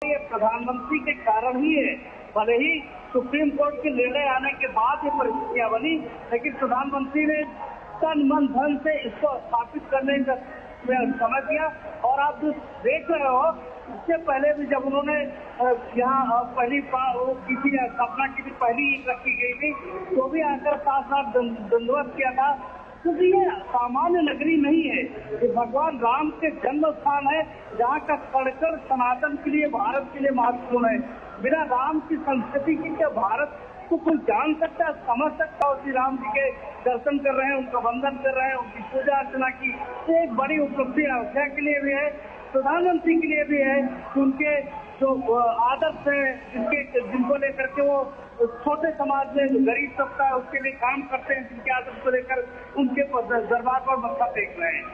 ये प्रधानमंत्री के कारण ही है। भले ही सुप्रीम कोर्ट के निर्णय आने के बाद ये परिस्थितियां बनी, लेकिन प्रधानमंत्री ने तन मन धन से इसको स्थापित करने का समय दिया। और आप जो देख रहे हो, इससे पहले भी जब उन्होंने यहाँ पहली किसी स्थापना की थी, पहली ईंट रखी गई थी, तो भी आकर साथ दंडवत किया था। क्योंकि ये सामान्य नगरी नहीं है, ये भगवान राम के जन्म स्थान है, जहाँ का कण-कण सनातन के लिए, भारत के लिए महत्वपूर्ण है। बिना राम की संस्कृति की क्या भारत को कोई जान सकता है, समझ सकता है? श्री राम जी के दर्शन कर रहे हैं, उनका वंदन कर रहे हैं, उनकी पूजा अर्चना की, तो एक बड़ी उपलब्धि अयोध्या के लिए भी है, प्रधानमंत्री के लिए भी है। उनके जो आदर्श है, जिनको लेकर के वो छोटे समाज में जो गरीब तबका है उसके लिए काम करते हैं, जिनके आदर्श को लेकर उनके दरबार पर मत्था टेक रहे हैं।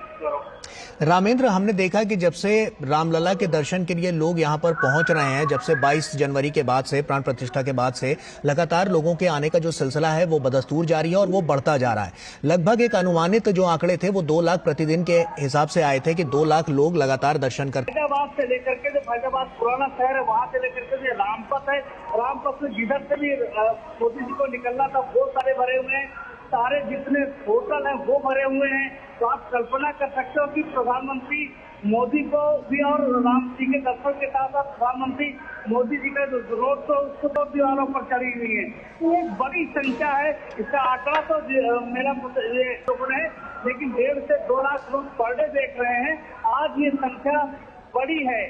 रामेंद्र, हमने देखा कि जब से रामलला के दर्शन के लिए लोग यहाँ पर पहुंच रहे हैं, जब से 22 जनवरी के बाद से, प्राण प्रतिष्ठा के बाद से लगातार लोगों के आने का जो सिलसिला है वो बदस्तूर जारी है और वो बढ़ता जा रहा है। लगभग एक अनुमानित जो आंकड़े थे वो 2 लाख प्रतिदिन के हिसाब से आए थे कि 2 लाख लोग लगातार दर्शन करते। फैजाबाद से लेकर के, जो फैजाबाद पुराना शहर है, वहाँ से लेकर के जो रामपथ है, रामपथ में जिधर से भी मोदी जी को निकलना था वो सारे भरे हुए हैं, सारे जितने होटल हैं वो भरे हुए हैं। तो आप कल्पना कर सकते हो कि प्रधानमंत्री मोदी को भी और राम जी के दर्शन के साथ साथ प्रधानमंत्री मोदी जी का जो रोड शो उसको तो दीवारों पर चढ़ी हुई है। तो एक बड़ी संख्या है, इसका आंकड़ा तो मेरा ये लोगों ने, लेकिन 1.5 से 2 लाख लोग पर डे देख रहे हैं। आज ये संख्या बड़ी है,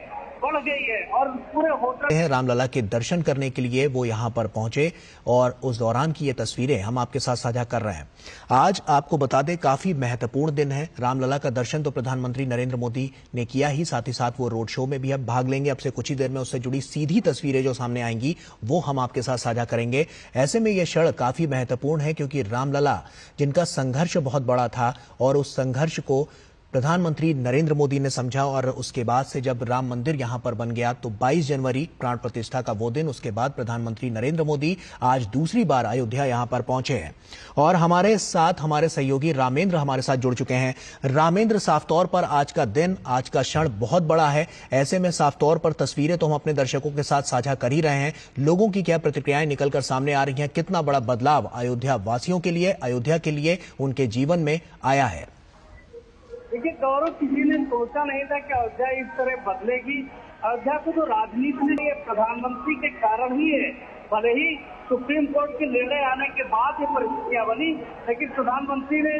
बढ़ गई है। और पूरे होटल रामलला के दर्शन करने के लिए वो यहाँ पर पहुंचे और उस दौरान की ये तस्वीरें हम आपके साथ साझा कर रहे हैं। आज आपको बता दें, काफी महत्वपूर्ण दिन है। रामलला का दर्शन तो प्रधानमंत्री नरेंद्र मोदी ने किया ही, साथ ही साथ वो रोड शो में भी अब भाग लेंगे। अब से कुछ ही देर में उससे जुड़ी सीधी तस्वीरें जो सामने आएंगी वो हम आपके साथ साझा करेंगे। ऐसे में यह क्षण काफी महत्वपूर्ण है, क्योंकि रामलला जिनका संघर्ष बहुत बड़ा था और उस संघर्ष को प्रधानमंत्री नरेंद्र मोदी ने समझा, और उसके बाद से जब राम मंदिर यहां पर बन गया तो 22 जनवरी प्राण प्रतिष्ठा का वो दिन, उसके बाद प्रधानमंत्री नरेंद्र मोदी आज दूसरी बार अयोध्या यहां पर पहुंचे हैं। और हमारे साथ हमारे सहयोगी रामेंद्र हमारे साथ जुड़ चुके हैं। रामेंद्र, साफ तौर पर आज का दिन, आज का क्षण बहुत बड़ा है। ऐसे में साफ तौर पर तस्वीरें तो हम अपने दर्शकों के साथ साझा कर ही रहे हैं। लोगों की क्या प्रतिक्रियाएं निकलकर सामने आ रही हैं, कितना बड़ा बदलाव अयोध्या वासियों के लिए, अयोध्या के लिए, उनके जीवन में आया है? देखिए गौरव, किसी ने सोचा नहीं था कि अयोध्या इस तरह बदलेगी। अयोध्या को जो राजनीति ने, ये प्रधानमंत्री के कारण ही है। भले ही सुप्रीम कोर्ट के निर्णय आने के बाद ये परिस्थितियां बनी, लेकिन प्रधानमंत्री ने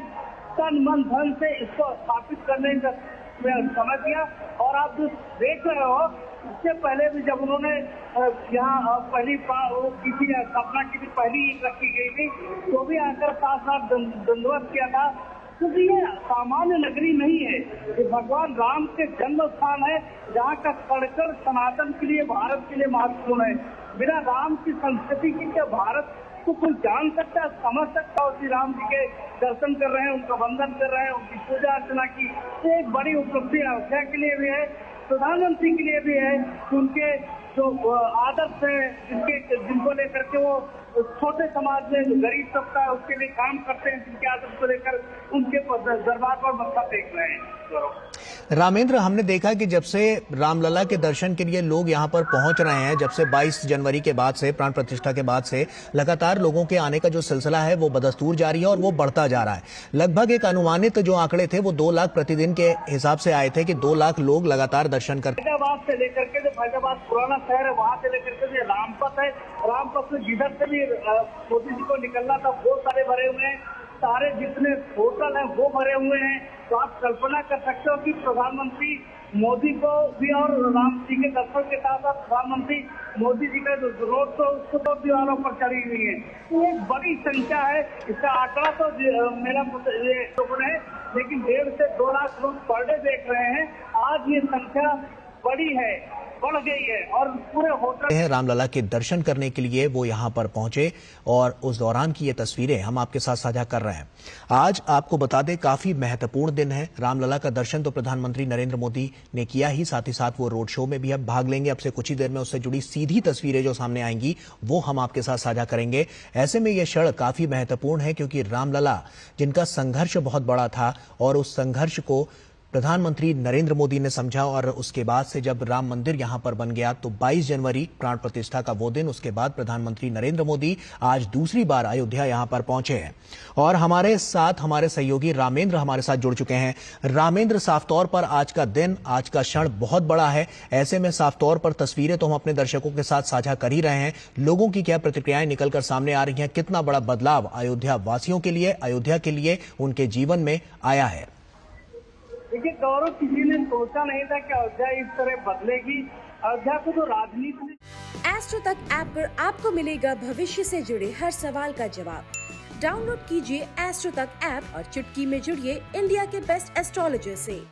तन मन धन से इसको स्थापित करने का समय दिया। और आप जो देख रहे हो, इससे पहले भी जब उन्होंने यहाँ पहली किसी स्थापना की थी, पहली ईंट रखी गई थी, तो भी आकर साथ दंडवत किया था। क्योंकि ये सामान्य नगरी नहीं है, ये भगवान राम के जन्म स्थान है, जहाँ का कण-कण सनातन के लिए, भारत के लिए महत्वपूर्ण है। बिना राम की संस्कृति की क्या भारत को कोई जान सकता है, समझ सकता है? श्री राम जी के दर्शन कर रहे हैं, उनका वंदन कर रहे हैं, उनकी पूजा अर्चना की, तो एक बड़ी उपलब्धि अयोध्या के लिए भी है, प्रधानमंत्री के लिए भी है। उनके जो आदर्श है, जिनको लेकर के वो छोटे समाज में जो गरीब तबका है उसके लिए काम करते हैं, जिनके आदर्श को लेकर उनके दरबार पर मत्था टेक रहे हैं। रामेंद्र, हमने देखा कि जब से रामलला के दर्शन के लिए लोग यहाँ पर पहुंच रहे हैं, जब से 22 जनवरी के बाद से, प्राण प्रतिष्ठा के बाद से लगातार लोगों के आने का जो सिलसिला है वो बदस्तूर जारी है और वो बढ़ता जा रहा है। लगभग एक अनुमानित जो आंकड़े थे वो 2 लाख प्रतिदिन के हिसाब से आए थे कि 2 लाख लोग लगातार दर्शन करते। फैजाबाद से लेकर के, जो फैजाबाद पुराना शहर है, वहाँ से लेकर के जो रामपथ है, रामपथ में जिधर से भी मोदी जी को निकलना था वो सारे भरे हुए हैं, सारे जितने होटल हैं वो भरे हुए हैं। तो आप कल्पना कर सकते हो कि प्रधानमंत्री मोदी को भी और राम जी के दर्शन के साथ साथ प्रधानमंत्री मोदी जी का जो रोड शो उसको तो दीवारों पर चढ़ी हुई है। तो एक बड़ी संख्या है, इसका आंकड़ा तो मेरा ये लोगों ने, लेकिन 1.5 से 2 लाख लोग पर डे देख रहे हैं। आज ये संख्या बड़ी है, बढ़ गई है। और पूरे होटल रामलला के दर्शन करने के लिए वो यहाँ पर पहुंचे और उस दौरान की ये तस्वीरें हम आपके साथ साझा कर रहे हैं। आज आपको बता दें, काफी महत्वपूर्ण दिन है। रामलला का दर्शन तो प्रधानमंत्री नरेंद्र मोदी ने किया ही, साथ ही साथ वो रोड शो में भी अब भाग लेंगे। अब से कुछ ही देर में उससे जुड़ी सीधी तस्वीरें जो सामने आएंगी वो हम आपके साथ साझा करेंगे। ऐसे में यह क्षण काफी महत्वपूर्ण है, क्योंकि रामलला जिनका संघर्ष बहुत बड़ा था और उस संघर्ष को प्रधानमंत्री नरेंद्र मोदी ने समझा और उसके बाद से जब राम मंदिर यहां पर बन गया तो 22 जनवरी प्राण प्रतिष्ठा का वो दिन, उसके बाद प्रधानमंत्री नरेंद्र मोदी आज दूसरी बार अयोध्या यहां पर पहुंचे हैं। और हमारे साथ हमारे सहयोगी रामेंद्र हमारे साथ जुड़ चुके हैं। रामेंद्र, साफ तौर पर आज का दिन, आज का क्षण बहुत बड़ा है। ऐसे में साफ तौर पर तस्वीरें तो हम अपने दर्शकों के साथ साझा कर ही रहे हैं। लोगों की क्या प्रतिक्रियाएं निकलकर सामने आ रही हैं, कितना बड़ा बदलाव अयोध्या वासियों के लिए, अयोध्या के लिए, उनके जीवन में आया है। देखिए गौरव, किसी ने सोचा नहीं था कि अयोध्या इस तरह बदलेगी। अयोध्या को तो राजनीति ने एस्ट्रो तक ऐप पर आपको मिलेगा भविष्य से जुड़े हर सवाल का जवाब। डाउनलोड कीजिए एस्ट्रो तक ऐप और चुटकी में जुड़िए इंडिया के बेस्ट एस्ट्रोलॉजर से।